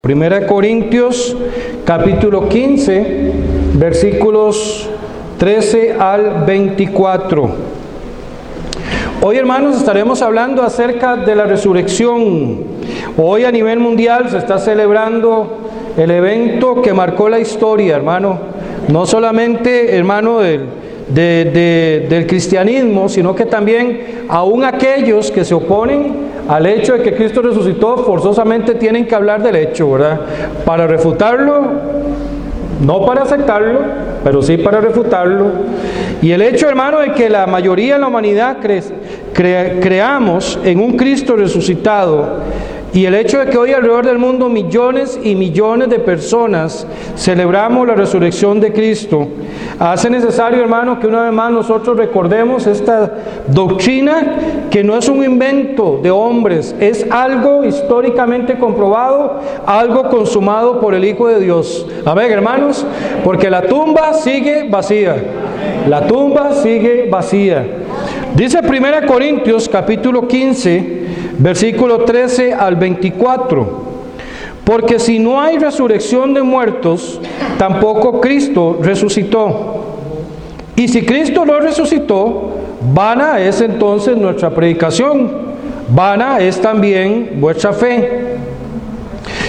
Primera de Corintios, capítulo 15, versículos 13 al 24. Hoy, hermanos, estaremos hablando acerca de la resurrección. Hoy a nivel mundial se está celebrando el evento que marcó la historia, hermano. No solamente, hermano, del cristianismo, sino que también aún aquellos que se oponen al hecho de que Cristo resucitó, forzosamente tienen que hablar del hecho, ¿verdad? Para refutarlo, no para aceptarlo, pero sí para refutarlo. Y el hecho, hermano, de que la mayoría de la humanidad creamos en un Cristo resucitado, y el hecho de que hoy alrededor del mundo millones y millones de personas celebramos la resurrección de Cristo, hace necesario, hermano, que una vez más nosotros recordemos esta doctrina que no es un invento de hombres, es algo históricamente comprobado, algo consumado por el Hijo de Dios. Amén, hermanos, porque la tumba sigue vacía. La tumba sigue vacía. Dice 1 Corintios capítulo 15, versículo 13 al 24. Porque si no hay resurrección de muertos, tampoco Cristo resucitó. Y si Cristo no resucitó, vana es entonces nuestra predicación, vana es también vuestra fe.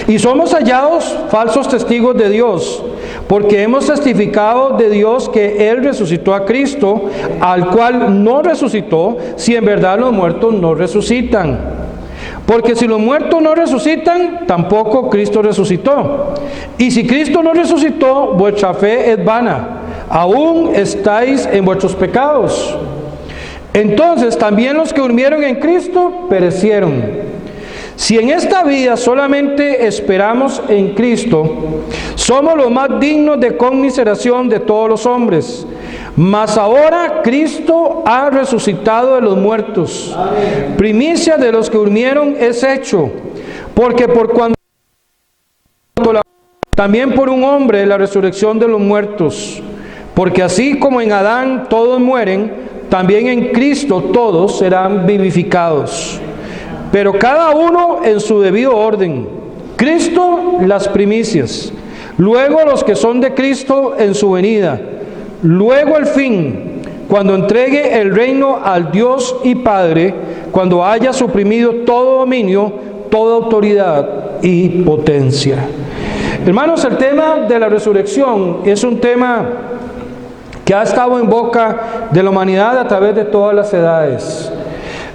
Y somos hallados falsos testigos de Dios, porque hemos testificado de Dios que Él resucitó a Cristo, al cual no resucitó, si en verdad los muertos no resucitan. Porque si los muertos no resucitan, tampoco Cristo resucitó. Y si Cristo no resucitó, vuestra fe es vana, aún estáis en vuestros pecados. Entonces también los que durmieron en Cristo perecieron. Si en esta vida solamente esperamos en Cristo, somos los más dignos de conmiseración de todos los hombres. Mas ahora Cristo ha resucitado de los muertos. Amén. Primicia de los que durmieron es hecho, porque por cuanto también por un hombre la resurrección de los muertos. Porque así como en Adán todos mueren, también en Cristo todos serán vivificados. Pero cada uno en su debido orden. Cristo las primicias, luego los que son de Cristo en su venida, luego el fin, cuando entregue el reino al Dios y Padre, cuando haya suprimido todo dominio, toda autoridad y potencia. Hermanos, el tema de la resurrección es un tema que ha estado en boca de la humanidad a través de todas las edades.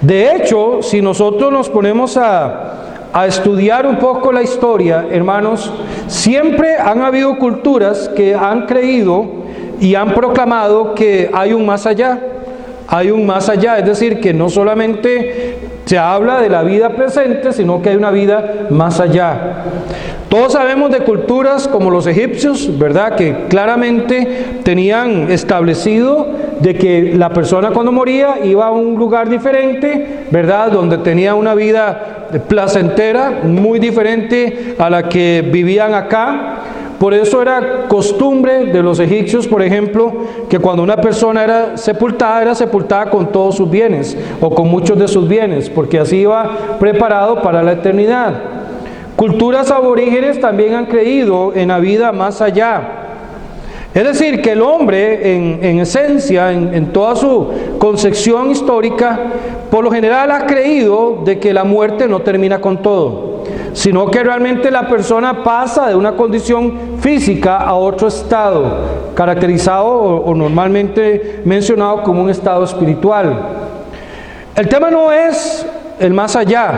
De hecho, si nosotros nos ponemos a estudiar un poco la historia, hermanos, siempre han habido culturas que han creído y han proclamado que hay un más allá. Hay un más allá, es decir, que no solamente se habla de la vida presente, sino que hay una vida más allá. Todos sabemos de culturas como los egipcios, ¿verdad?, que claramente tenían establecido de que la persona cuando moría iba a un lugar diferente, ¿verdad?, donde tenía una vida placentera, muy diferente a la que vivían acá. Por eso era costumbre de los egipcios, por ejemplo, que cuando una persona era sepultada con todos sus bienes o con muchos de sus bienes, porque así iba preparado para la eternidad. Culturas aborígenes también han creído en la vida más allá. Es decir, que el hombre en esencia, en toda su concepción histórica, por lo general ha creído de que la muerte no termina con todo, sino que realmente la persona pasa de una condición física a otro estado, caracterizado o normalmente mencionado como un estado espiritual. El tema no es el más allá,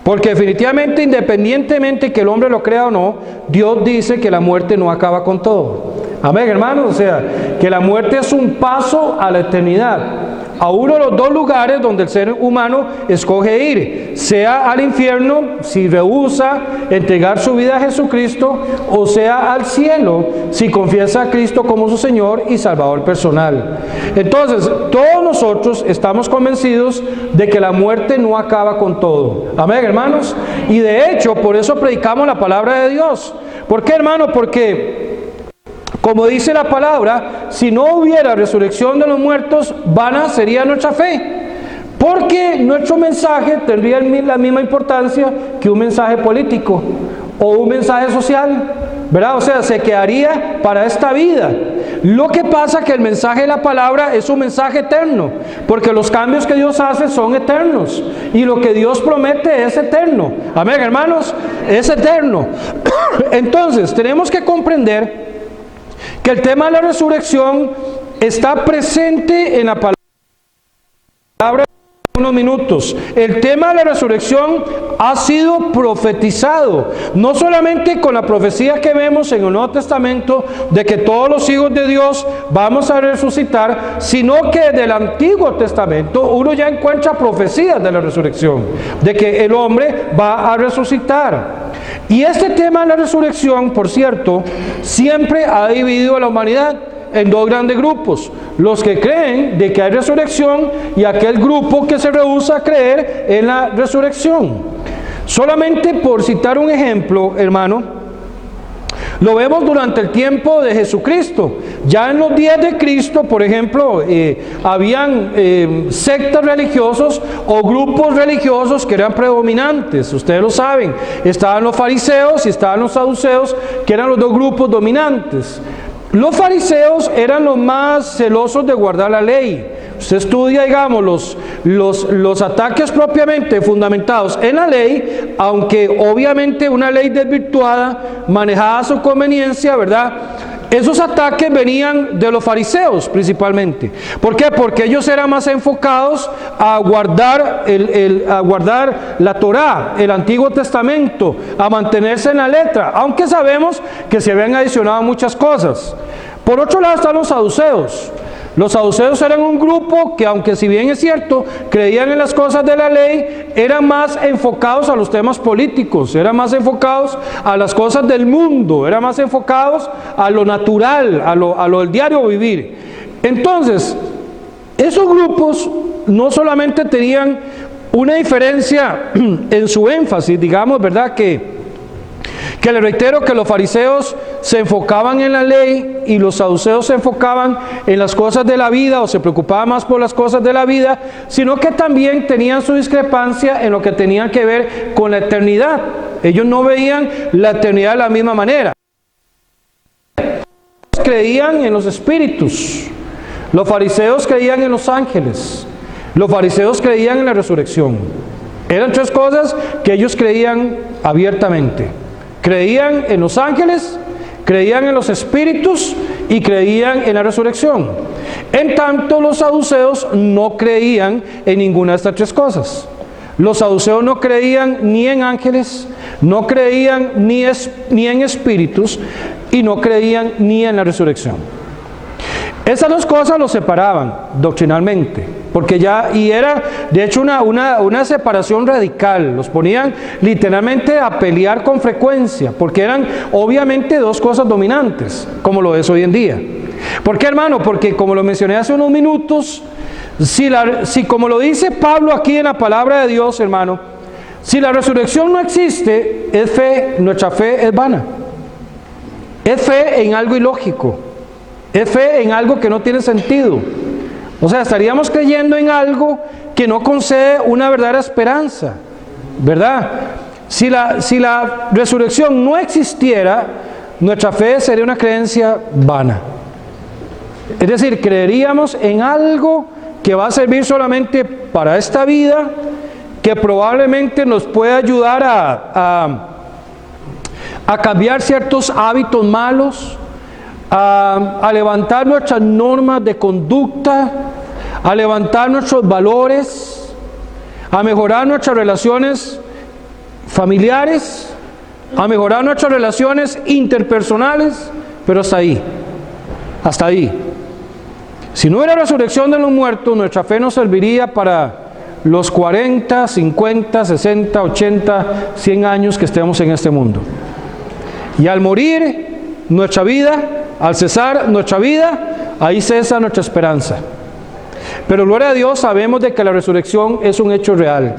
porque definitivamente, independientemente que el hombre lo crea o no, Dios dice que la muerte no acaba con todo. Amén, hermanos, o sea, que la muerte es un paso a la eternidad, a uno de los dos lugares donde el ser humano escoge ir, sea al infierno si rehúsa entregar su vida a Jesucristo, o sea al cielo si confiesa a Cristo como su Señor y Salvador personal. Entonces, todos nosotros estamos convencidos de que la muerte no acaba con todo. Amén, hermanos, y de hecho por eso predicamos la palabra de Dios. ¿Por qué, hermano? Porque como dice la palabra, si no hubiera resurrección de los muertos, vana sería nuestra fe. Porque nuestro mensaje tendría la misma importancia que un mensaje político o un mensaje social, ¿verdad? O sea, se quedaría para esta vida. Lo que pasa es que el mensaje de la palabra es un mensaje eterno, porque los cambios que Dios hace son eternos, y lo que Dios promete es eterno. Amén, hermanos, es eterno. Entonces, tenemos que comprender que el tema de la resurrección está presente en la palabra. Unos minutos. El tema de la resurrección ha sido profetizado, no solamente con la profecía que vemos en el Nuevo Testamento de que todos los hijos de Dios vamos a resucitar, sino que del Antiguo Testamento uno ya encuentra profecías de la resurrección, de que el hombre va a resucitar. Y este tema de la resurrección, por cierto, siempre ha dividido a la humanidad en dos grandes grupos: los que creen de que hay resurrección y aquel grupo que se rehúsa a creer en la resurrección. Solamente por citar un ejemplo, hermano, lo vemos durante el tiempo de Jesucristo. Ya en los días de Cristo, por ejemplo, habían sectas religiosos o grupos religiosos que eran predominantes. Ustedes lo saben, estaban los fariseos y estaban los saduceos, que eran los dos grupos dominantes. Los fariseos eran los más celosos de guardar la ley. Usted estudia, digamos, los ataques propiamente fundamentados en la ley, aunque obviamente una ley desvirtuada, manejada a su conveniencia, ¿verdad? Esos ataques venían de los fariseos principalmente. ¿Por qué? Porque ellos eran más enfocados a guardar, a guardar la Torá, el Antiguo Testamento, a mantenerse en la letra, aunque sabemos que se habían adicionado muchas cosas. Por otro lado están los saduceos. Los saduceos eran un grupo que, aunque si bien es cierto, creían en las cosas de la ley, eran más enfocados a los temas políticos, eran más enfocados a las cosas del mundo, eran más enfocados a lo natural, a lo del diario vivir. Entonces, esos grupos no solamente tenían una diferencia en su énfasis, digamos, ¿verdad? Que le reitero que los fariseos se enfocaban en la ley y los saduceos se enfocaban en las cosas de la vida, o se preocupaban más por las cosas de la vida, sino que también tenían su discrepancia en lo que tenía que ver con la eternidad. Ellos no veían la eternidad de la misma manera. Creían en los espíritus, los fariseos creían en los ángeles, los fariseos creían en la resurrección. Eran tres cosas que ellos creían abiertamente. Creían en los ángeles, creían en los espíritus y creían en la resurrección. En tanto, los saduceos no creían en ninguna de estas tres cosas. Los saduceos no creían ni en ángeles, no creían ni en espíritus y no creían ni en la resurrección. Esas dos cosas los separaban doctrinalmente, porque era de hecho una separación radical. Los ponían literalmente a pelear con frecuencia, porque eran obviamente dos cosas dominantes, como lo es hoy en día. ¿Por qué, hermano? Porque, como lo mencioné hace unos minutos, si como lo dice Pablo aquí en la palabra de Dios, hermano, si la resurrección no existe, es fe, nuestra fe es vana. Es fe en algo ilógico. Es fe en algo que no tiene sentido. O sea, estaríamos creyendo en algo que no concede una verdadera esperanza, ¿verdad? Si la resurrección no existiera, nuestra fe sería una creencia vana. Es decir, creeríamos en algo que va a servir solamente para esta vida, que probablemente nos puede ayudar a cambiar ciertos hábitos malos, a levantar nuestras normas de conducta, a levantar nuestros valores, a mejorar nuestras relaciones familiares, a mejorar nuestras relaciones interpersonales, pero hasta ahí, hasta ahí. Si no hubiera resurrección de los muertos, nuestra fe nos serviría para los 40, 50, 60, 80, 100 años que estemos en este mundo. Y al morir nuestra vida, al cesar nuestra vida, ahí cesa nuestra esperanza. Pero gloria a Dios, sabemos de que la resurrección es un hecho real.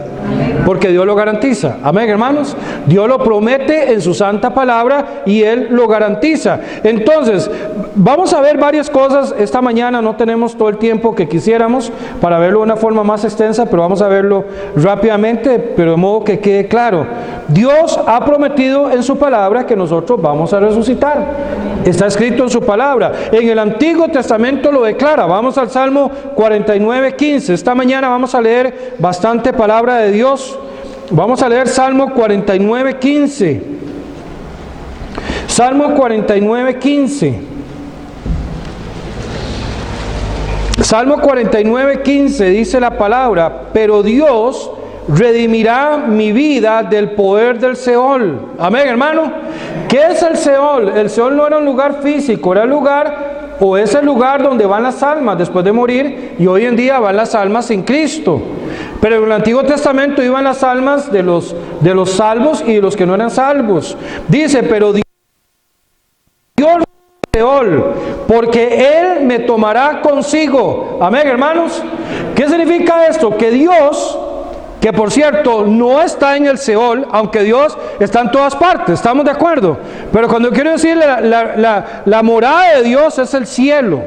Porque Dios lo garantiza. Amén, hermanos. Dios lo promete en su santa palabra y Él lo garantiza. Entonces, vamos a ver varias cosas esta mañana. No tenemos todo el tiempo que quisiéramos para verlo de una forma más extensa, pero vamos a verlo rápidamente, pero de modo que quede claro. Dios ha prometido en su palabra que nosotros vamos a resucitar. Está escrito en su palabra. En el Antiguo Testamento lo declara. Vamos al Salmo 49:15. Esta mañana vamos a leer bastante palabra de Dios. Vamos a leer Salmo 49:15. Salmo 49:15. Salmo 49:15 dice la palabra: pero Dios redimirá mi vida del poder del Seol. Amén, hermano. ¿Qué es el Seol? El Seol no era un lugar físico, era el lugar, o es el lugar donde van las almas después de morir, y hoy en día van las almas sin Cristo. Pero en el Antiguo Testamento iban las almas de los salvos y de los que no eran salvos. Dice: pero Dios Seol, porque Él me tomará consigo. Amén, hermanos. ¿Qué significa esto? Que Dios, que por cierto no está en el Seol, aunque Dios está en todas partes, ¿estamos de acuerdo? Pero cuando quiero decir la morada de Dios es el cielo,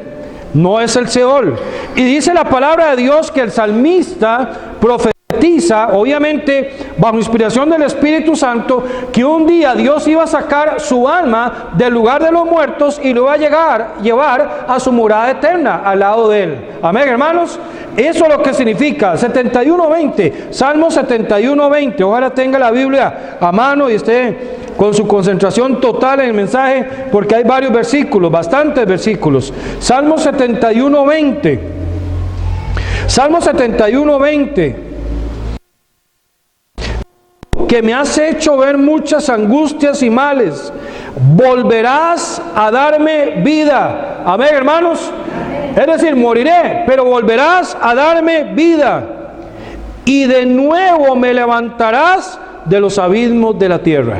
no es el Seol. Y dice la palabra de Dios que el salmista profetiza, obviamente bajo inspiración del Espíritu Santo, que un día Dios iba a sacar su alma del lugar de los muertos y lo iba a llevar a su morada eterna al lado de Él. Amén, hermanos. Eso es lo que significa 71:20, Salmo 71:20. Ojalá tenga la Biblia a mano y esté con su concentración total en el mensaje, porque hay varios versículos, bastantes versículos. Salmo 71:20. Salmo 71:20. Que me has hecho ver muchas angustias y males, volverás a darme vida. Amén, hermanos. Es decir, moriré, pero volverás a darme vida, y de nuevo me levantarás de los abismos de la tierra.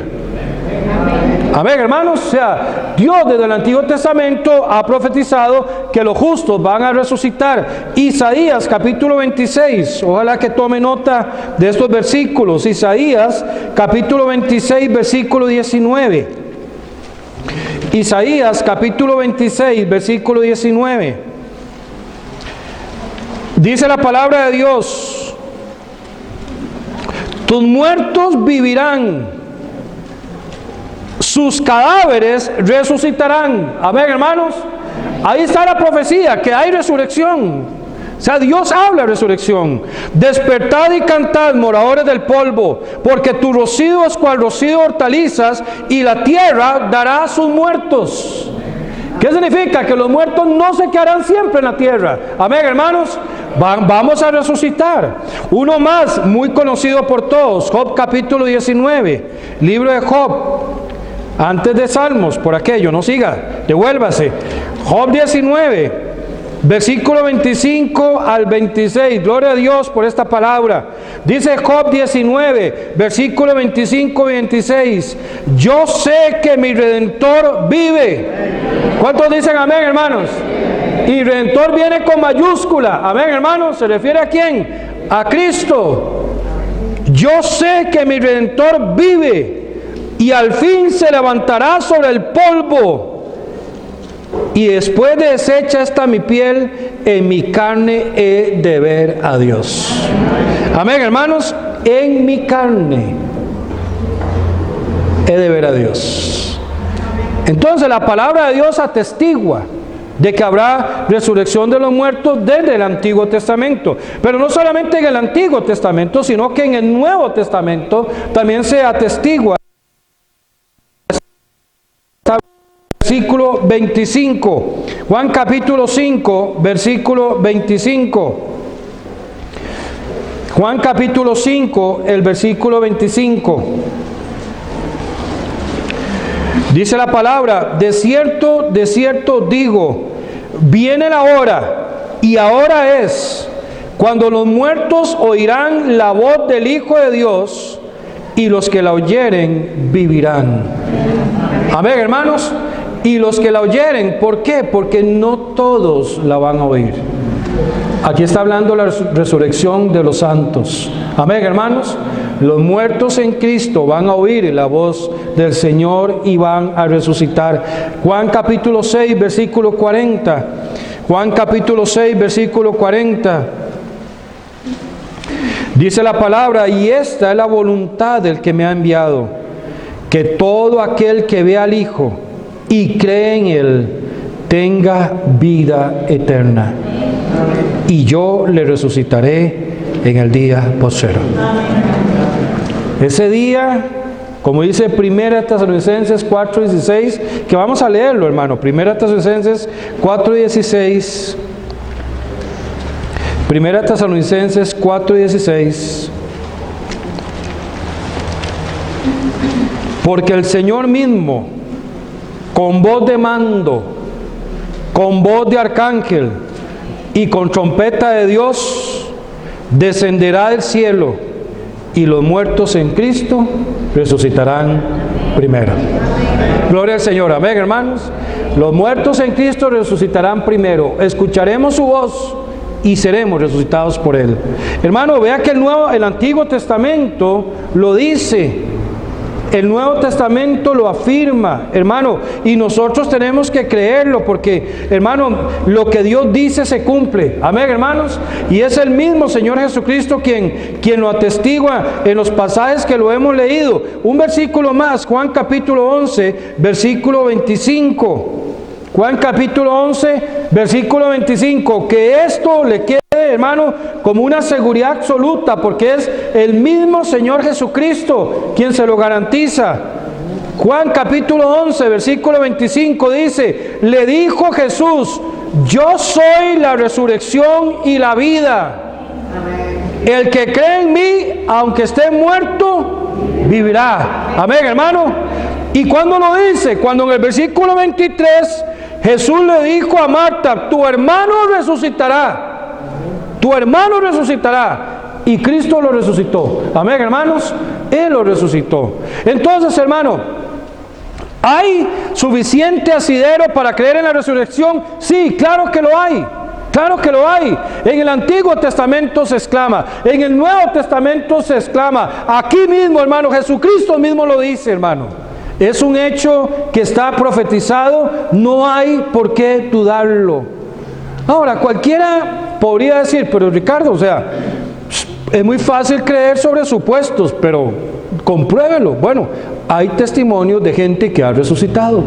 Amén, hermanos. O sea, Dios desde el Antiguo Testamento ha profetizado que los justos van a resucitar. Isaías capítulo 26, ojalá que tome nota de estos versículos. Isaías capítulo 26, versículo 19. Isaías capítulo 26, versículo 19. Dice la palabra de Dios: tus muertos vivirán, sus cadáveres resucitarán. Amén, hermanos. Ahí está la profecía, que hay resurrección. O sea, Dios habla de resurrección. Despertad y cantad, moradores del polvo, porque tu rocío es cual rocío de hortalizas, y la tierra dará a sus muertos. ¿Qué significa? Que los muertos no se quedarán siempre en la tierra. Amén, hermanos. Vamos a resucitar. Uno más, muy conocido por todos, Job capítulo 19, libro de Job, antes de Salmos, por aquello, no siga, devuélvase. Job 19, versículo 25 al 26, gloria a Dios por esta palabra. Dice Job 19, versículo 25 y 26, yo sé que mi Redentor vive. ¿Cuántos dicen amén, hermanos? Y Redentor viene con mayúscula. Amén, hermanos. ¿Se refiere a quién? A Cristo. Yo sé que mi Redentor vive, y al fin se levantará sobre el polvo. Y después de deshecha está mi piel, en mi carne he de ver a Dios. Amén, hermanos. En mi carne he de ver a Dios. Entonces la palabra de Dios atestigua de que habrá resurrección de los muertos desde el Antiguo Testamento. Pero no solamente en el Antiguo Testamento, sino que en el Nuevo Testamento también se atestigua. Versículo 25. Juan capítulo 5, versículo 25. Juan capítulo 5, el versículo 25. Dice la palabra: de cierto digo, viene la hora, y ahora es, cuando los muertos oirán la voz del Hijo de Dios, y los que la oyeren vivirán. Amén, hermanos. Y los que la oyeren, ¿por qué? Porque no todos la van a oír. Aquí está hablando la resurrección de los santos. Amén, hermanos. Los muertos en Cristo van a oír la voz del Señor y van a resucitar. Juan capítulo 6, versículo 40. Juan capítulo 6, versículo 40. Dice la palabra: y esta es la voluntad del que me ha enviado, que todo aquel que ve al Hijo y cree en Él tenga vida eterna, y yo le resucitaré en el día postrero. Ese día, como dice 1 Tesalonicenses 4:16, que vamos a leerlo, hermano. 1 Tesalonicenses 4:16. 1 Tesalonicenses 4:16. Porque el Señor mismo, con voz de mando, con voz de arcángel y con trompeta de Dios, descenderá del cielo, y los muertos en Cristo resucitarán primero. Gloria al Señor. Amén, hermanos. Los muertos en Cristo resucitarán primero. Escucharemos su voz y seremos resucitados por Él. Hermano, vea que el Antiguo Testamento lo dice. El Nuevo Testamento lo afirma, hermano, y nosotros tenemos que creerlo porque, hermano, lo que Dios dice se cumple. Amén, hermanos. Y es el mismo Señor Jesucristo quien lo atestigua en los pasajes que lo hemos leído. Un versículo más, Juan capítulo 11, versículo 25. Juan capítulo 11, versículo 25. Que esto le quede, hermano, como una seguridad absoluta, porque es el mismo Señor Jesucristo quien se lo garantiza. Juan capítulo 11, versículo 25 dice: le dijo Jesús: yo soy la resurrección y la vida. El que cree en mí, aunque esté muerto, vivirá. Amén, hermano. ¿Y cuándo lo dice? Cuando en el versículo 23 Jesús le dijo a Marta: tu hermano resucitará. Tu hermano resucitará. Y Cristo lo resucitó. Amén, hermanos. Él lo resucitó. Entonces, hermano, ¿hay suficiente asidero para creer en la resurrección? Sí, claro que lo hay. Claro que lo hay. En el Antiguo Testamento se exclama. En el Nuevo Testamento se exclama. Aquí mismo, hermano, Jesucristo mismo lo dice, hermano. Es un hecho que está profetizado. No hay por qué dudarlo. Ahora, cualquiera podría decir: pero Ricardo, o sea, es muy fácil creer sobre supuestos, pero compruébelo. Bueno, hay testimonios de gente que ha resucitado.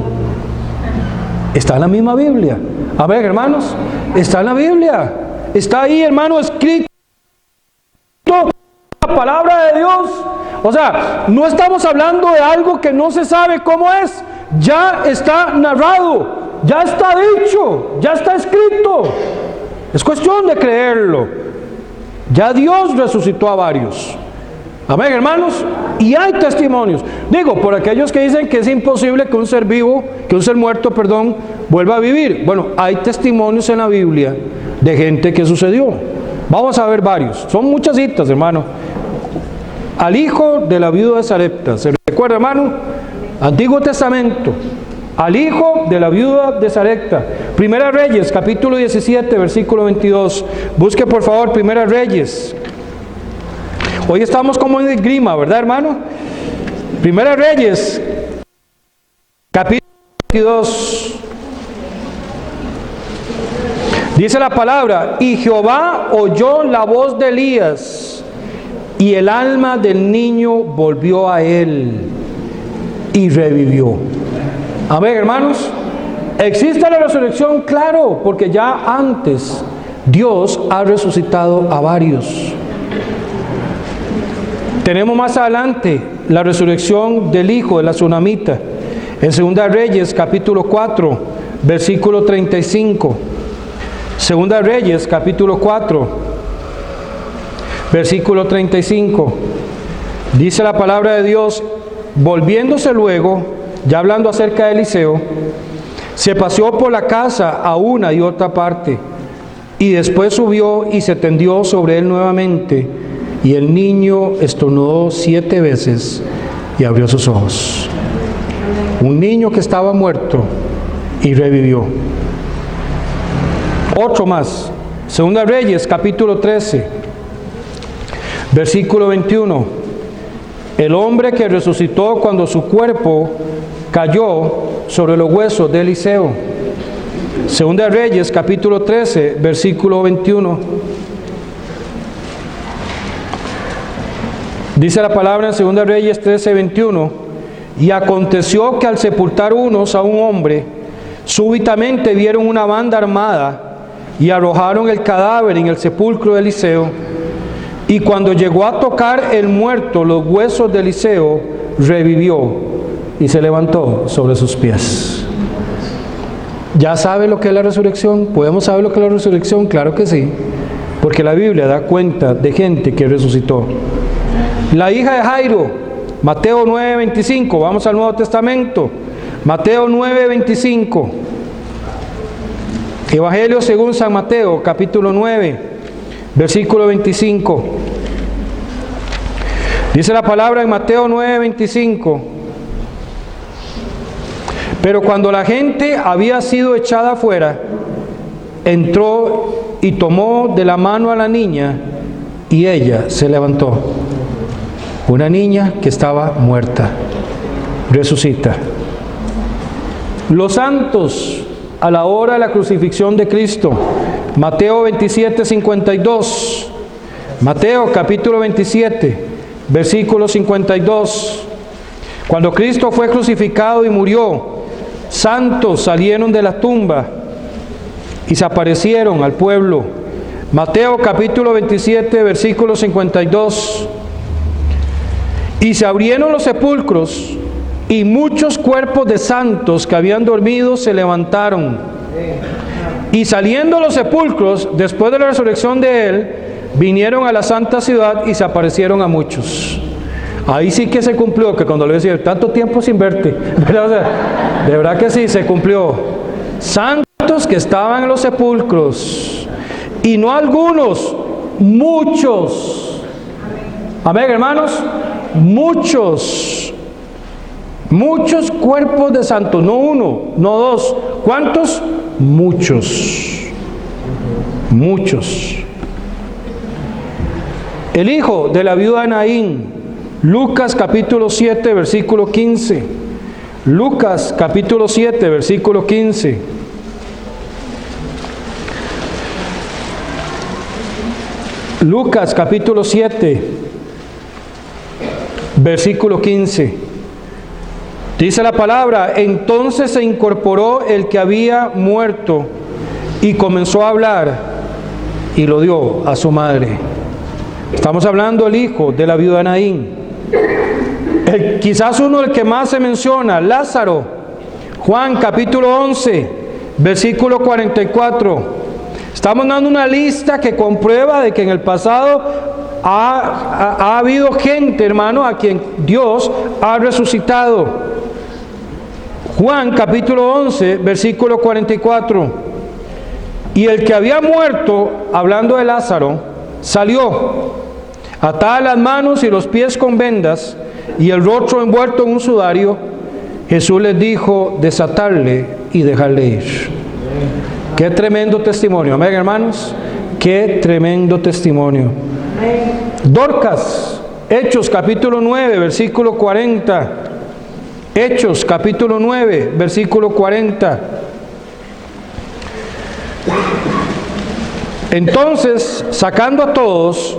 Está en la misma Biblia. A ver, hermanos, está en la Biblia. Está ahí, hermano, escrito la palabra de Dios. O sea, no estamos hablando de algo que no se sabe cómo es. Ya está narrado, ya está dicho, ya está escrito. Es cuestión de creerlo. Ya Dios resucitó a varios. Amén, hermanos. Y hay testimonios. Digo, por aquellos que dicen que es imposible que un ser vivo, que un ser muerto, perdón, vuelva a vivir. Bueno, hay testimonios en la Biblia de gente que sucedió. Vamos a ver varios. Son muchas citas, hermano. Al hijo de la viuda de Sarepta. ¿Se recuerda, hermano? Antiguo Testamento. Al hijo de la viuda de Sarepta. Primera Reyes, capítulo 17, versículo 22. Busque por favor Primera Reyes. Hoy estamos como en esgrima, ¿verdad, hermano? Primera Reyes, capítulo 22. Dice la palabra: y Jehová oyó la voz de Elías, y el alma del niño volvió a él, y revivió. Amén, hermanos. ¿Existe la resurrección? Claro, porque ya antes Dios ha resucitado a varios. Tenemos más adelante la resurrección del hijo de la tsunamita. En Segunda Reyes, capítulo 4, versículo 35. Segunda Reyes, capítulo 4, versículo 35. Dice la palabra de Dios: volviéndose luego, ya hablando acerca de Eliseo, se paseó por la casa a una y otra parte, y después subió y se tendió sobre él nuevamente, y el niño estornudó 7 veces y abrió sus ojos. Un niño que estaba muerto y revivió. Otro más, Segunda Reyes, capítulo 13, versículo 21. El hombre que resucitó cuando su cuerpo cayó sobre los huesos de Eliseo. Segunda Reyes, capítulo 13, versículo 21. Dice la palabra en Segunda Reyes 13, 21. Y aconteció que al sepultar unos a un hombre, súbitamente vieron una banda armada y arrojaron el cadáver en el sepulcro de Eliseo. Y cuando llegó a tocar el muerto los huesos de Eliseo, revivió y se levantó sobre sus pies. ¿Ya sabe lo que es la resurrección? ¿Podemos saber lo que es la resurrección? Claro que sí, porque la Biblia da cuenta de gente que resucitó. La hija de Jairo, Mateo 9:25, vamos al Nuevo Testamento, Mateo 9:25, Evangelio según San Mateo, capítulo 9, versículo 25. Dice la palabra en Mateo 9:25. Pero cuando la gente había sido echada afuera, entró y tomó de la mano a la niña y ella se levantó. Una niña que estaba muerta, resucita. Los santos a la hora de la crucifixión de Cristo, Mateo 27:52, Mateo capítulo 27, versículo 52. Cuando Cristo fue crucificado y murió, santos salieron de la tumba y se aparecieron al pueblo. Mateo capítulo 27, versículo 52. Y se abrieron los sepulcros, y muchos cuerpos de santos que habían dormido se levantaron. Y saliendo los sepulcros, después de la resurrección de él, vinieron a la santa ciudad y se aparecieron a muchos. Ahí sí que se cumplió, que cuando le decía, tanto tiempo sin verte, o sea, de verdad que sí, se cumplió. Santos que estaban en los sepulcros, y no algunos, muchos. Amén, hermanos. Muchos cuerpos de santos, no uno, no dos. ¿Cuántos? Muchos. El hijo de la viuda de Naín, Lucas capítulo 7, versículo 15. Lucas capítulo 7, versículo 15. Lucas capítulo 7, versículo 15. Dice la palabra: entonces se incorporó el que había muerto y comenzó a hablar y lo dio a su madre. Estamos hablando del hijo de la viuda de Naín. Quizás uno del que más se menciona, Lázaro. Juan capítulo 11, versículo 44. Estamos dando una lista que comprueba de que en el pasado ha habido gente, hermano, a quien Dios ha resucitado. Juan capítulo 11, versículo 44. Y el que había muerto, hablando de Lázaro, salió, atada las manos y los pies con vendas, y el rostro envuelto en un sudario. Jesús les dijo desatarle y dejarle ir. Qué tremendo testimonio, amén, hermanos. Qué tremendo testimonio. Dorcas, Hechos capítulo 9, versículo 40. Hechos capítulo 9, versículo 40. Entonces, sacando a todos,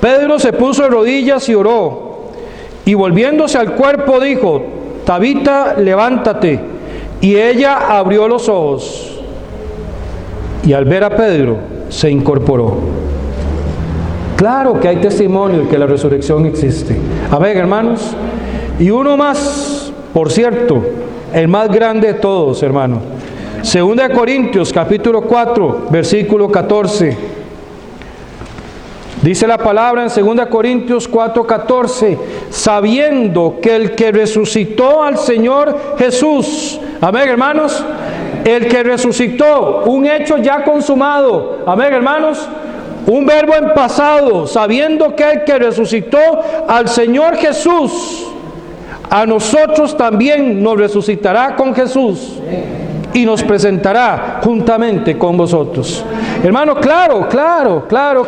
Pedro se puso de rodillas y oró, y volviéndose al cuerpo dijo: Tabita, levántate. Y ella abrió los ojos, y al ver a Pedro se incorporó. Claro que hay testimonio de que la resurrección existe. Amén, hermanos. Y uno más, por cierto, el más grande de todos, hermanos. Segunda de Corintios, capítulo 4, versículo 14. Dice la palabra en 2 Corintios 4:14, sabiendo que el que resucitó al Señor Jesús, amén, hermanos, el que resucitó, un hecho ya consumado, amén, hermanos, un verbo en pasado, sabiendo que el que resucitó al Señor Jesús, a nosotros también nos resucitará con Jesús y nos presentará juntamente con vosotros. Hermano, claro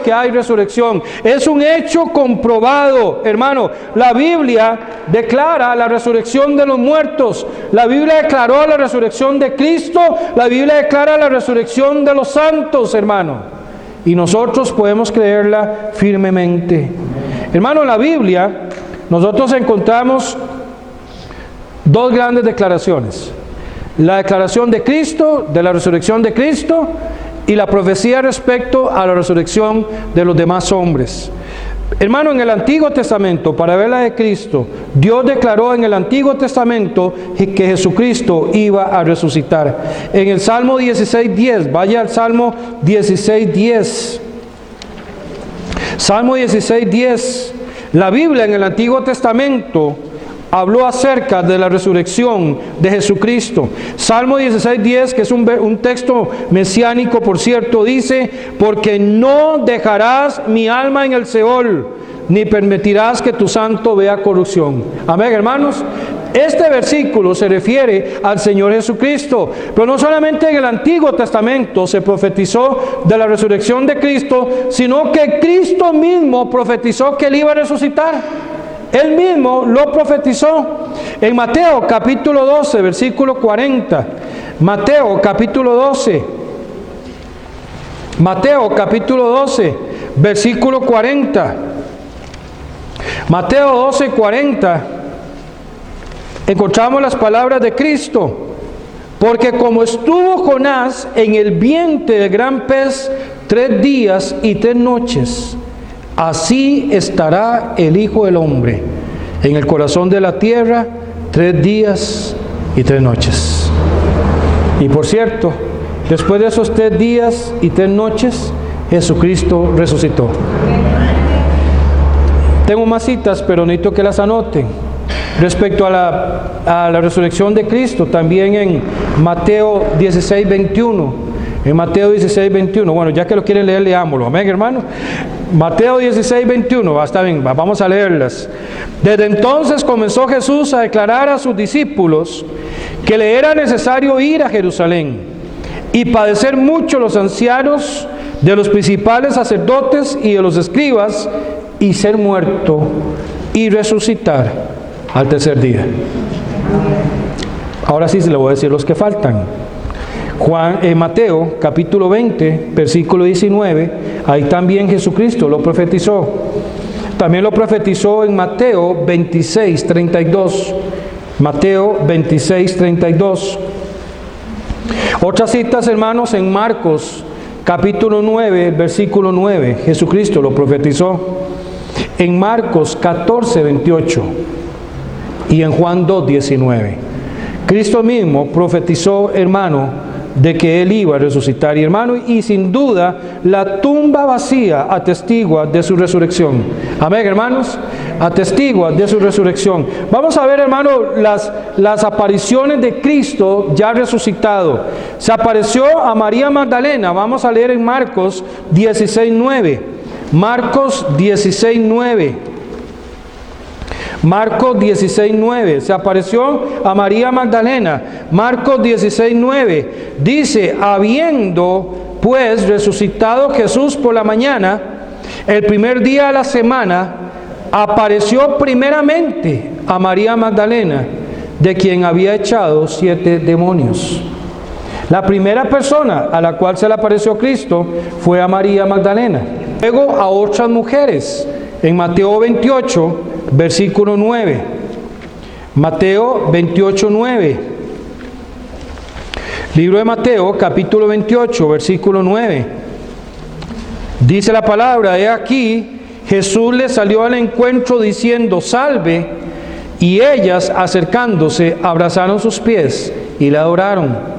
que hay resurrección. Es un hecho comprobado, hermano. La Biblia declara la resurrección de los muertos. La Biblia declaró la resurrección de Cristo. La Biblia declara la resurrección de los santos, hermano. Y nosotros podemos creerla firmemente. Hermano, en la Biblia nosotros encontramos dos grandes declaraciones. La declaración de Cristo, de la resurrección de Cristo, y la profecía respecto a la resurrección de los demás hombres. Hermano, en el Antiguo Testamento, para ver la de Cristo, Dios declaró en el Antiguo Testamento que Jesucristo iba a resucitar. En el Salmo 16:10, vaya al Salmo 16:10. Salmo 16:10. La Biblia en el Antiguo Testamento habló acerca de la resurrección de Jesucristo. Salmo 16:10, que es un texto mesiánico, por cierto, dice: porque no dejarás mi alma en el Seol, ni permitirás que tu santo vea corrupción. Amén, hermanos. Este versículo se refiere al Señor Jesucristo, pero no solamente en el Antiguo Testamento se profetizó de la resurrección de Cristo, sino que Cristo mismo profetizó que Él iba a resucitar. Él mismo lo profetizó en Mateo capítulo 12, versículo 40. Mateo capítulo 12. Mateo capítulo 12, versículo 40. Mateo 12, 40. Encontramos las palabras de Cristo. Porque como estuvo Jonás en el vientre del gran pez 3 días y 3 noches, así estará el Hijo del Hombre en el corazón de la tierra 3 días y 3 noches. Y por cierto, después de esos 3 días y 3 noches, Jesucristo resucitó. Tengo más citas, pero necesito que las anoten. Respecto a la resurrección de Cristo, también en Mateo 16, 21. En Mateo 16, 21. Bueno, ya que lo quieren leer, leámoslo. Amén, hermano. Mateo 16, 21. Está bien, vamos a leerlas. Desde entonces comenzó Jesús a declarar a sus discípulos que le era necesario ir a Jerusalén y padecer mucho los ancianos de los principales sacerdotes y de los escribas, y ser muerto y resucitar al tercer día. Ahora sí se le voy a decir los que faltan. Mateo capítulo 20, versículo 19, ahí también Jesucristo lo profetizó. También lo profetizó en Mateo 26, 32. Mateo 26, 32. Otras citas, hermanos, en Marcos capítulo 9, versículo 9, Jesucristo lo profetizó. En Marcos 14, 28 y en Juan 2, 19. Cristo mismo profetizó, hermano, de que Él iba a resucitar, y hermano, y sin duda la tumba vacía atestigua de su resurrección. Amén, hermanos, atestigua de su resurrección. Vamos a ver, hermano, las apariciones de Cristo ya resucitado. Se apareció a María Magdalena. Vamos a leer en Marcos 16, 9. Marcos 16, 9. Marcos 16, 9. Se apareció a María Magdalena. Marcos 16, 9. Dice: habiendo pues resucitado Jesús por la mañana, el primer día de la semana, apareció primeramente a María Magdalena, de quien había echado 7 demonios. La primera persona a la cual se le apareció Cristo fue a María Magdalena. Luego a otras mujeres, en Mateo 28, versículo 9. Mateo 28, 9. Libro de Mateo, capítulo 28, versículo 9. Dice la palabra: he aquí, Jesús le salió al encuentro diciendo: salve, y ellas, acercándose, abrazaron sus pies y la adoraron.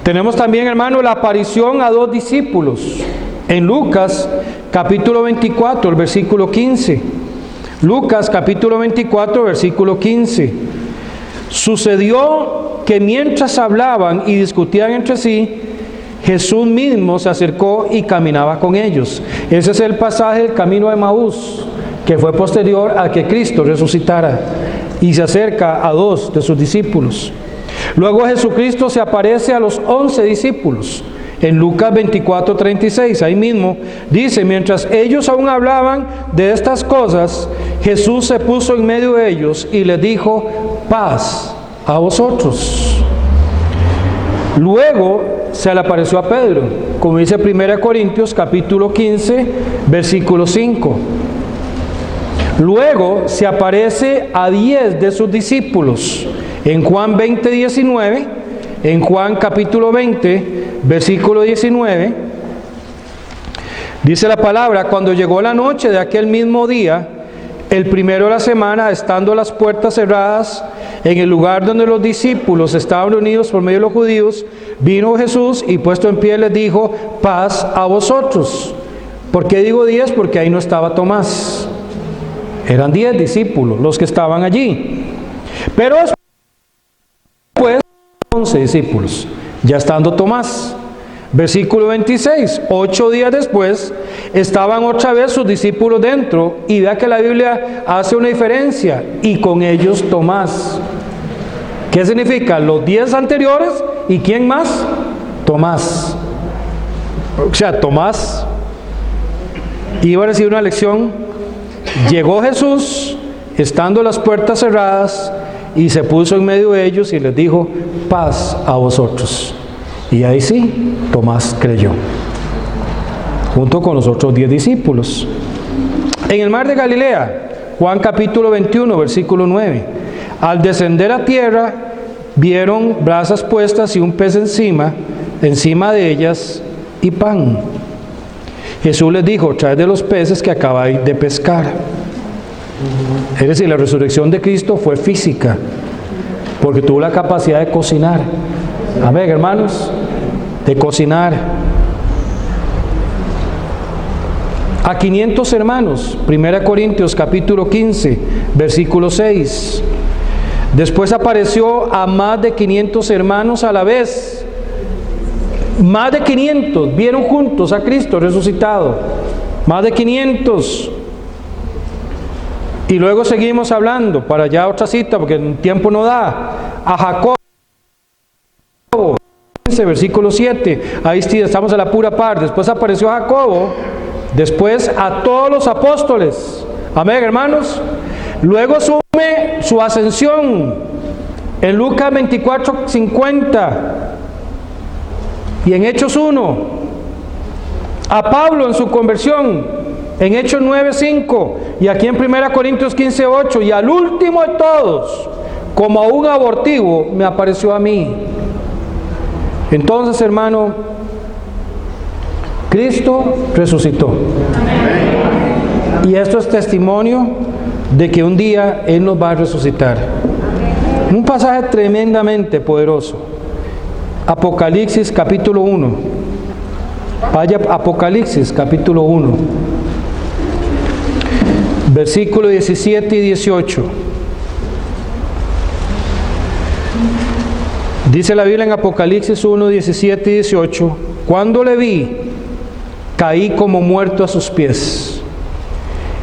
Tenemos también, hermano, la aparición a 2 discípulos en Lucas capítulo 24, el versículo 15. Lucas capítulo 24, versículo 15. Sucedió que mientras hablaban y discutían entre sí, Jesús mismo se acercó y caminaba con ellos. Ese es el pasaje del camino de Emaús, que fue posterior a que Cristo resucitara, y se acerca a 2 de sus discípulos. Luego Jesucristo se aparece a los 11 discípulos. En Lucas 24:36, ahí mismo, dice, mientras ellos aún hablaban de estas cosas, Jesús se puso en medio de ellos y les dijo, paz a vosotros. Luego se le apareció a Pedro, como dice 1 Corintios capítulo 15, versículo 5. Luego se aparece a 10 de sus discípulos, en Juan 20:19, en Juan capítulo 20, versículo 19, dice la palabra, cuando llegó la noche de aquel mismo día, el primero de la semana, estando las puertas cerradas, en el lugar donde los discípulos estaban reunidos por medio de los judíos, vino Jesús y puesto en pie les dijo, paz a vosotros. ¿Por qué digo 10? Porque ahí no estaba Tomás. Eran 10 discípulos los que estaban allí. Pero después 11 discípulos, ya estando Tomás. Versículo 26, 8 días después, estaban otra vez sus discípulos dentro, y vea que la Biblia hace una diferencia, y con ellos Tomás. ¿Qué significa? Los 10 anteriores, ¿y quién más? Tomás. O sea, Tomás iba a recibir una lección. Llegó Jesús, estando las puertas cerradas, y se puso en medio de ellos y les dijo, paz a vosotros. Y ahí sí, Tomás creyó, junto con los otros 10 discípulos. En el mar de Galilea, Juan capítulo 21, versículo 9, al descender a tierra, vieron brasas puestas y un pez encima de ellas y pan. Jesús les dijo, traed de los peces que acabáis de pescar. Es decir, la resurrección de Cristo fue física, porque tuvo la capacidad de cocinar. Amén, hermanos, de cocinar. A 500 hermanos, 1 Corintios capítulo 15, versículo 6. Después apareció a más de 500 hermanos a la vez. Más de 500 vieron juntos a Cristo resucitado. Más de 500. Y luego seguimos hablando, para allá otra cita, porque el tiempo no da. A Jacob, versículo 7, ahí sí, estamos a la pura par. Después apareció Jacobo, después a todos los apóstoles. Amén, hermanos. Luego sume su ascensión en Lucas 24:50 y en Hechos 1. A Pablo en su conversión en Hechos 9:5 y aquí en 1 Corintios 15:8. Y al último de todos, como a un abortivo, me apareció a mí. Entonces, hermano, Cristo resucitó. Y esto es testimonio de que un día Él nos va a resucitar. Un pasaje tremendamente poderoso. Apocalipsis capítulo 1. Vaya, Apocalipsis capítulo 1. Versículo 17 y 18. Dice la Biblia en Apocalipsis 1, 17 y 18, cuando le vi, caí como muerto a sus pies.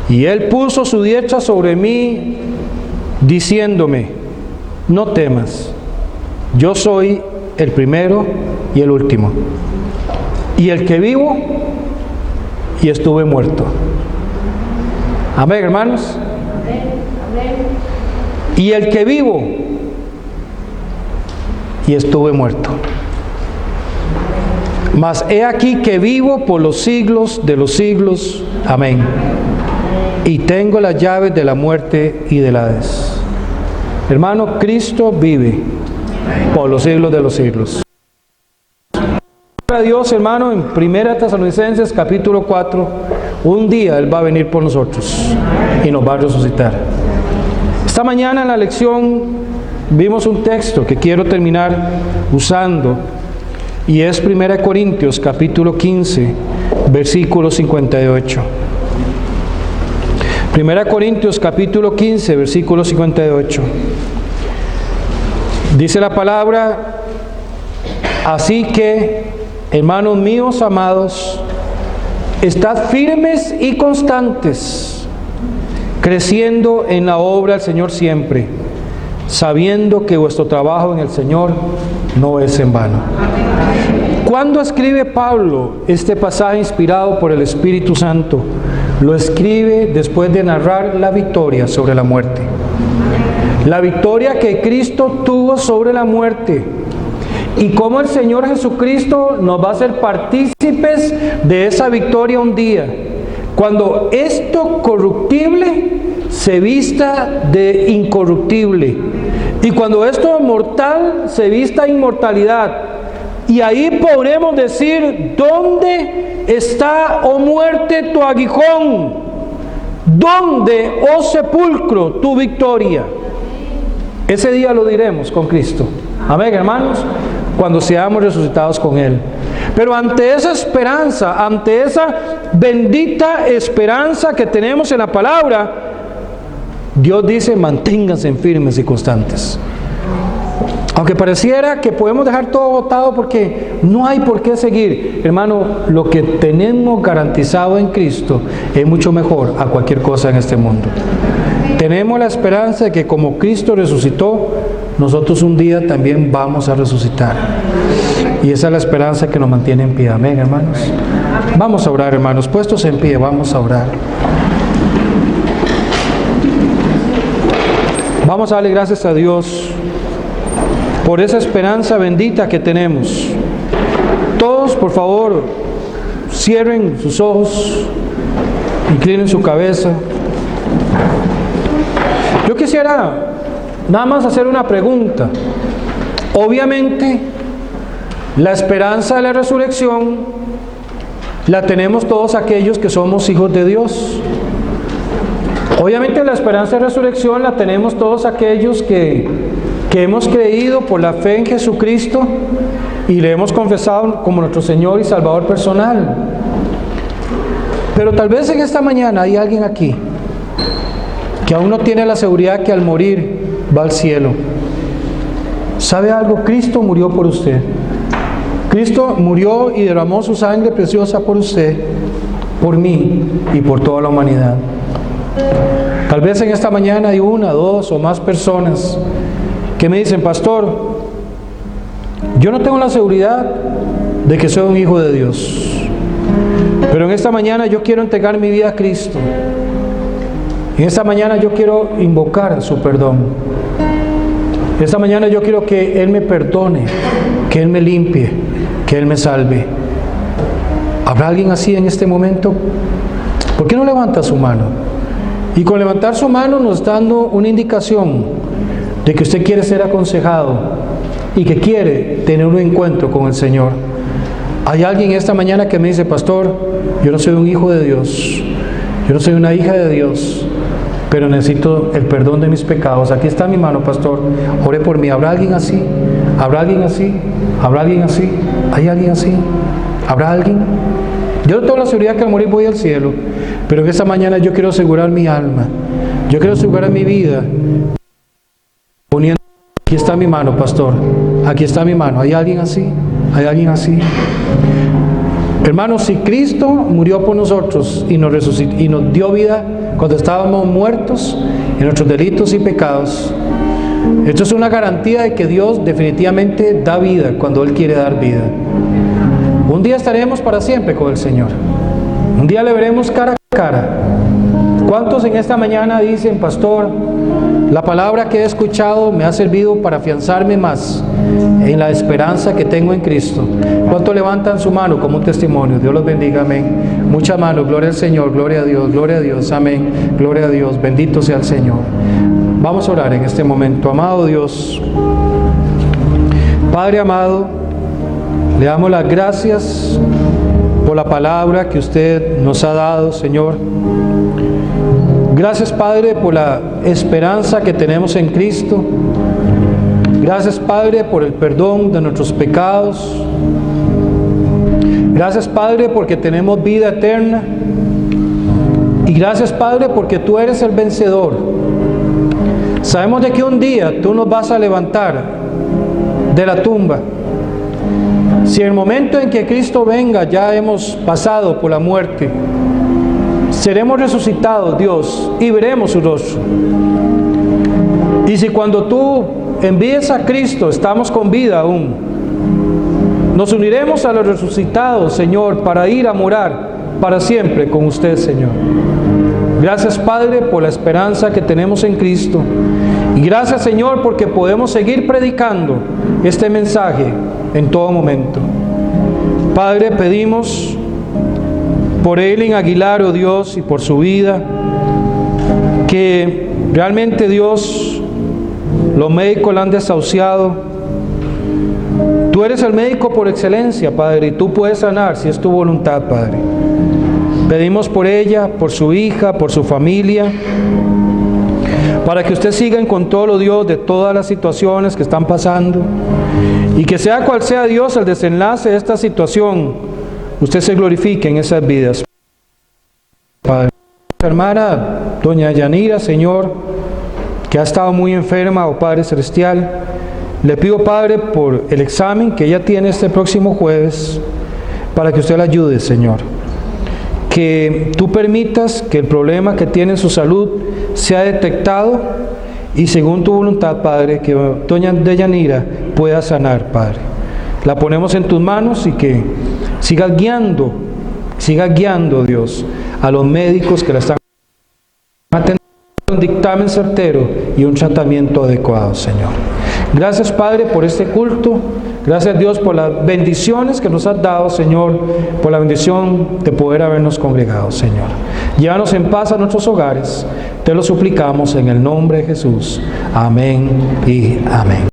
Y Él puso su diestra sobre mí, diciéndome, no temas, yo soy el primero y el último, y el que vivo y estuve muerto. Amén, hermanos. Y el que vivo y estuve muerto. Mas he aquí que vivo por los siglos de los siglos. Amén. Y tengo las llaves de la muerte y del Hades. Hermano, Cristo vive por los siglos de los siglos. A Dios, hermano, en 1 Tesalonicenses capítulo 4, un día Él va a venir por nosotros y nos va a resucitar. Esta mañana en la lección vimos un texto que quiero terminar usando y es 1 Corintios capítulo 15, versículo 58. 1 Corintios capítulo 15, versículo 58. Dice la palabra, así que, hermanos míos amados, estad firmes y constantes, creciendo en la obra del Señor siempre, sabiendo que vuestro trabajo en el Señor no es en vano. ¿Cuándo escribe Pablo este pasaje inspirado por el Espíritu Santo? Lo escribe después de narrar la victoria sobre la muerte. La victoria que Cristo tuvo sobre la muerte. Y cómo el Señor Jesucristo nos va a hacer partícipes de esa victoria un día. Cuando esto corruptible se vista de incorruptible. Y cuando esto mortal se vista inmortalidad. Y ahí podremos decir, ¿dónde está, oh muerte, tu aguijón? ¿Dónde, oh sepulcro, tu victoria? Ese día lo diremos con Cristo. Amén, hermanos, cuando seamos resucitados con Él. Pero ante esa esperanza, ante esa bendita esperanza que tenemos en la palabra, Dios dice, manténganse firmes y constantes. Aunque pareciera que podemos dejar todo botado porque no hay por qué seguir, hermano, lo que tenemos garantizado en Cristo es mucho mejor a cualquier cosa en este mundo. Tenemos la esperanza de que como Cristo resucitó, nosotros un día también vamos a resucitar. Y esa es la esperanza que nos mantiene en pie. Amén, hermanos. Vamos a orar, hermanos. Puestos en pie, vamos a orar. Vamos a darle gracias a Dios por esa esperanza bendita que tenemos. Todos, por favor, cierren sus ojos, inclinen su cabeza. Yo quisiera nada más hacer una pregunta. Obviamente, la esperanza de la resurrección la tenemos todos aquellos que somos hijos de Dios. Obviamente la esperanza de resurrección la tenemos todos aquellos que hemos creído por la fe en Jesucristo y le hemos confesado como nuestro Señor y Salvador personal. Pero tal vez en esta mañana hay alguien aquí que aún no tiene la seguridad que al morir va al cielo. ¿Sabe algo? Cristo murió por usted. Cristo murió y derramó su sangre preciosa por usted, por mí y por toda la humanidad. Tal vez en esta mañana hay una, dos o más personas que me dicen, pastor, yo no tengo la seguridad de que soy un hijo de Dios, pero en esta mañana yo quiero entregar mi vida a Cristo. En esta mañana yo quiero invocar su perdón. Esta mañana yo quiero que Él me perdone, que Él me limpie, que Él me salve. ¿Habrá alguien así en este momento? ¿Por qué no levanta su mano? Y con levantar su mano nos está dando una indicación de que usted quiere ser aconsejado y que quiere tener un encuentro con el Señor. Hay alguien esta mañana que me dice, pastor, yo no soy un hijo de Dios, yo no soy una hija de Dios, pero necesito el perdón de mis pecados. Aquí está mi mano, pastor, ore por mí. ¿Habrá alguien así? ¿Habrá alguien así? ¿Habrá alguien así? ¿Hay alguien así? ¿Habrá alguien? Yo no tengo la seguridad que al morir voy al cielo, pero en esta mañana yo quiero asegurar mi alma, yo quiero asegurar mi vida, poniendo, aquí está mi mano, pastor, aquí está mi mano. ¿Hay alguien así? ¿Hay alguien así? Hermanos, si Cristo murió por nosotros y nos resucitó y nos dio vida cuando estábamos muertos en nuestros delitos y pecados, esto es una garantía de que Dios definitivamente da vida cuando Él quiere dar vida. Un día estaremos para siempre con el Señor. Un día le veremos cara a cara. ¿Cuántos en esta mañana dicen, pastor, la palabra que he escuchado me ha servido para afianzarme más en la esperanza que tengo en Cristo? ¿Cuántos levantan su mano como un testimonio? Dios los bendiga, amén. Muchas manos, gloria al Señor, gloria a Dios, amén, gloria a Dios, bendito sea el Señor. Vamos a orar en este momento. Amado Dios, Padre amado, le damos las gracias por la palabra que usted nos ha dado, Señor. Gracias, Padre, por la esperanza que tenemos en Cristo. Gracias, Padre, por el perdón de nuestros pecados. Gracias, Padre, porque tenemos vida eterna. Y gracias, Padre, porque tú eres el vencedor. Sabemos de que un día tú nos vas a levantar de la tumba. Si en el momento en que Cristo venga ya hemos pasado por la muerte, seremos resucitados, Dios, y veremos su rostro. Y si cuando tú envíes a Cristo estamos con vida aún, nos uniremos a los resucitados, Señor, para ir a morar para siempre con usted, Señor. Gracias, Padre, por la esperanza que tenemos en Cristo. Y gracias, Señor, porque podemos seguir predicando este mensaje en todo momento. Padre, pedimos por Eileen Aguilar, oh Dios, y por su vida, que realmente, Dios, los médicos la han desahuciado. Tú eres el médico por excelencia, Padre, y tú puedes sanar si es tu voluntad, Padre. Pedimos por ella, por su hija, por su familia, para que usted siga en control, Dios, de todas las situaciones que están pasando, y que sea cual sea, Dios, el desenlace de esta situación, usted se glorifique en esas vidas. Padre, hermana doña Yanira, Señor, que ha estado muy enferma, oh Padre Celestial, le pido, Padre, por el examen que ella tiene este próximo jueves, para que usted la ayude, Señor. Que tú permitas que el problema que tiene en su salud sea detectado y según tu voluntad, Padre, que doña Yanira pueda sanar, Padre. La ponemos en tus manos y que sigas guiando, Dios, a los médicos que la están atendiendo, un dictamen certero y un tratamiento adecuado, Señor. Gracias, Padre, por este culto. Gracias, Dios, por las bendiciones que nos has dado, Señor, por la bendición de poder habernos congregado, Señor. Llévanos en paz a nuestros hogares. Te lo suplicamos en el nombre de Jesús. Amén y amén.